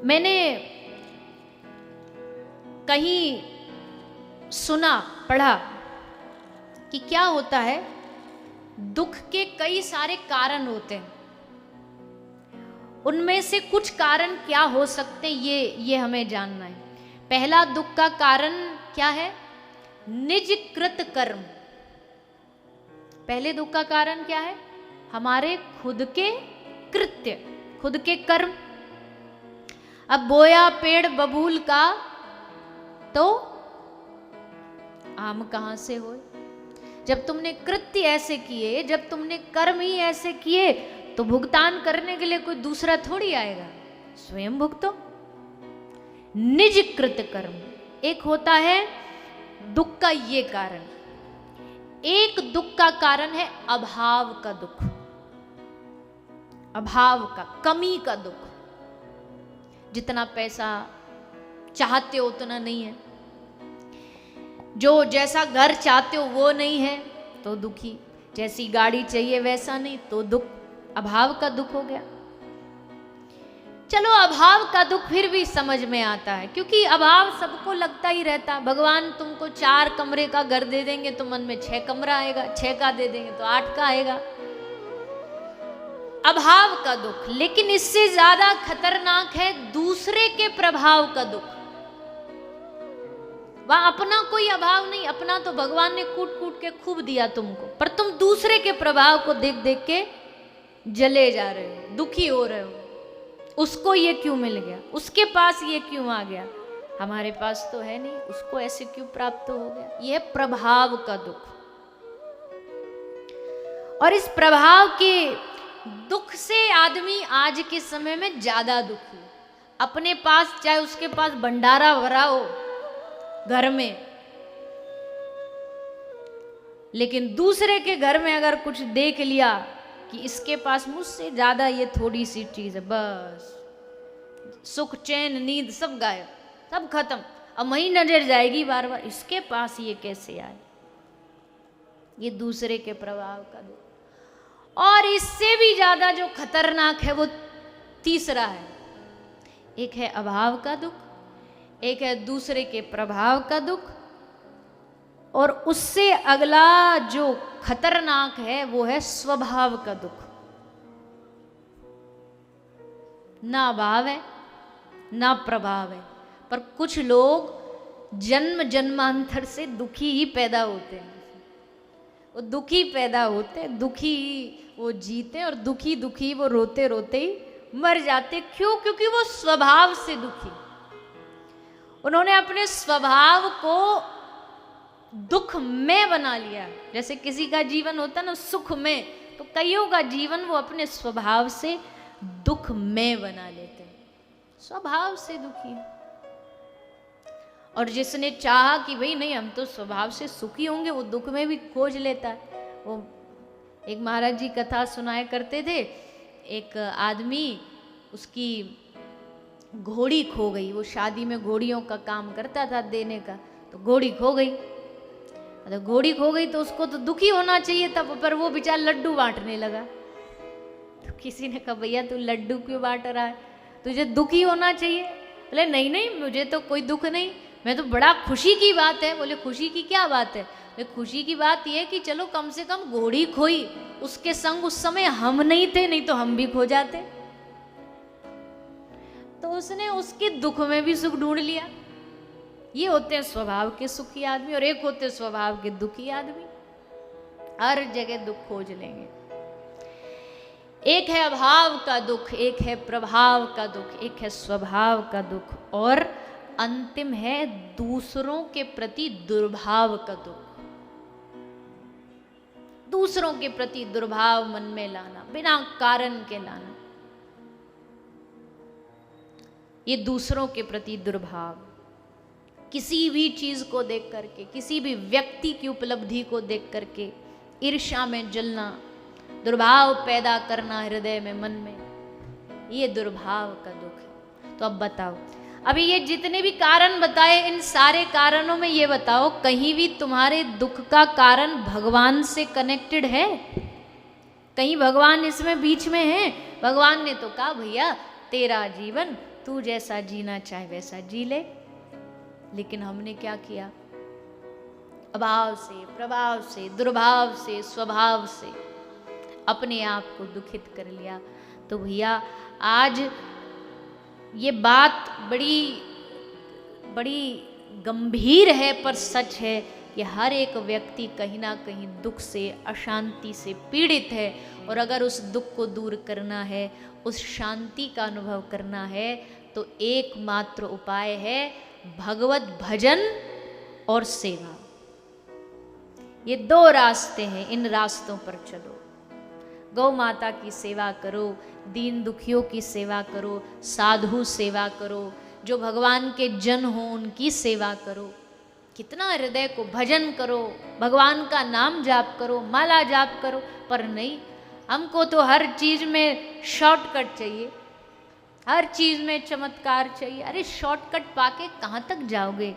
मैंने कहीं सुना पढ़ा कि क्या होता है, दुख के कई सारे कारण होते हैं, उनमें से कुछ कारण क्या हो सकते हैं ये हमें जानना है। पहला दुख का कारण क्या है? निजकृत कर्म। पहले दुख का कारण क्या है? हमारे खुद के कृत्य, खुद के कर्म। अब बोया पेड़ बबूल का तो आम कहां से होए। जब तुमने कृत्य ऐसे किए, जब तुमने कर्म ही ऐसे किए, तो भुगतान करने के लिए कोई दूसरा थोड़ी आएगा, स्वयं भुगतो। निज कृत कर्म एक होता है दुख का ये कारण। एक दुख का कारण है अभाव का दुख, अभाव का, कमी का दुख। जितना पैसा चाहते हो उतना नहीं है, जो जैसा घर चाहते हो वो नहीं है तो दुखी, जैसी गाड़ी चाहिए वैसा नहीं तो दुख, अभाव का दुख हो गया। चलो अभाव का दुख फिर भी समझ में आता है, क्योंकि अभाव सबको लगता ही रहता। भगवान तुमको 4 कमरे का घर दे देंगे तो मन में 6 कमरा आएगा, 6 का दे देंगे तो 8 का आएगा, अभाव का दुख। लेकिन इससे ज्यादा खतरनाक है दूसरे के प्रभाव का दुख। वहां अपना कोई अभाव नहीं, अपना तो भगवान ने कूट कूट के खूब दिया तुमको, पर तुम दूसरे के प्रभाव को देख देख के जले जा रहे हो, दुखी हो रहे हो। उसको ये क्यों मिल गया, उसके पास ये क्यों आ गया, हमारे पास तो है नहीं, उसको ऐसे क्यों प्राप्त हो गया। यह प्रभाव का दुख। और इस प्रभाव के दुख से आदमी आज के समय में ज्यादा दुखी है। अपने पास चाहे उसके पास भंडारा भरा हो घर में, लेकिन दूसरे के घर में अगर कुछ देख लिया कि इसके पास मुझसे ज्यादा ये थोड़ी सी चीज है, बस सुख चैन नींद सब गायब, सब खत्म। अब वही नजर जाएगी बार बार, इसके पास ये कैसे आए। ये दूसरे के प्रभाव का दुख। और इससे भी ज्यादा जो खतरनाक है वो तीसरा है। एक है अभाव का दुख, एक है दूसरे के प्रभाव का दुख, और उससे अगला जो खतरनाक है वो है स्वभाव का दुख। ना अभाव है ना प्रभाव है, पर कुछ लोग जन्म जन्मांतर से दुखी ही पैदा होते हैं। वो दुखी पैदा होते, दुखी वो जीते, और दुखी दुखी वो रोते रोते ही मर जाते। क्यों? क्योंकि वो स्वभाव से दुखी, उन्होंने अपने स्वभाव को दुख में बना लिया। जैसे किसी का जीवन होता ना सुख में, तो कईयों का जीवन वो अपने स्वभाव से दुख में बना लेते हैं, स्वभाव से दुखी है। और जिसने चाहा कि भाई नहीं हम तो स्वभाव से सुखी होंगे, वो दुख में भी खोज लेता है। वो एक महाराज जी कथा सुनाया करते थे, एक आदमी, उसकी घोड़ी खो गई। वो शादी में घोड़ियों का काम करता था देने का, तो घोड़ी खो गई। तो घोड़ी खो गई तो उसको तो दुखी होना चाहिए था, पर वो बेचारा लड्डू बांटने लगा। तो किसी ने कहा भैया तू लड्डू क्यों बांट रहा है, तुझे दुखी होना चाहिए। बोले नहीं नहीं मुझे तो कोई दुख नहीं, मैं तो बड़ा खुशी की बात है। बोले खुशी की क्या बात है? बोले खुशी की बात यह कि चलो कम से कम घोड़ी खोई, उसके संग उस समय हम नहीं थे, नहीं तो हम भी खो जाते। तो उसने उसके दुख में भी सुख ढूंढ लिया। ये होते हैं स्वभाव के सुखी आदमी, और एक होते हैं स्वभाव के दुखी आदमी, हर जगह दुख खोज लेंगे। एक है अभाव का दुख, एक है प्रभाव का दुख, एक है स्वभाव का दुख, और अंतिम है दूसरों के प्रति दुर्भाव का दुख। दूसरों के प्रति दुर्भाव मन में लाना, बिना कारण के लाना, ये दूसरों के प्रति दुर्भाव। किसी भी चीज को देख करके, किसी भी व्यक्ति की उपलब्धि को देख करके ईर्ष्या में जलना, दुर्भाव पैदा करना हृदय में, मन में, ये दुर्भाव का दुख है। तो अब बताओ, अभी ये जितने भी कारण बताए, इन सारे कारणों में ये बताओ कहीं भी तुम्हारे दुख का कारण भगवान से कनेक्टेड है? कहीं भगवान इसमें बीच में है? भगवान ने तो कहा भैया तेरा जीवन तू जैसा जीना चाहे वैसा जी ले। लेकिन हमने क्या किया? अभाव से, प्रभाव से, दुर्भाव से, स्वभाव से अपने आप को दुखित कर लिया। तो भैया आज ये बात बड़ी बड़ी गंभीर है पर सच है कि हर एक व्यक्ति कहीं ना कहीं दुख से, अशांति से पीड़ित है। और अगर उस दुख को दूर करना है, उस शांति का अनुभव करना है, तो एकमात्र उपाय है भगवत भजन और सेवा। ये दो रास्ते हैं, इन रास्तों पर चलो। गौ माता की सेवा करो, दीन दुखियों की सेवा करो, साधु सेवा करो, जो भगवान के जन हो उनकी सेवा करो। कितना हृदय को भजन करो, भगवान का नाम जाप करो, माला जाप करो। पर नहीं, हमको तो हर चीज में शॉर्टकट चाहिए, हर चीज में चमत्कार चाहिए। अरे शॉर्टकट पाके कहाँ तक जाओगे?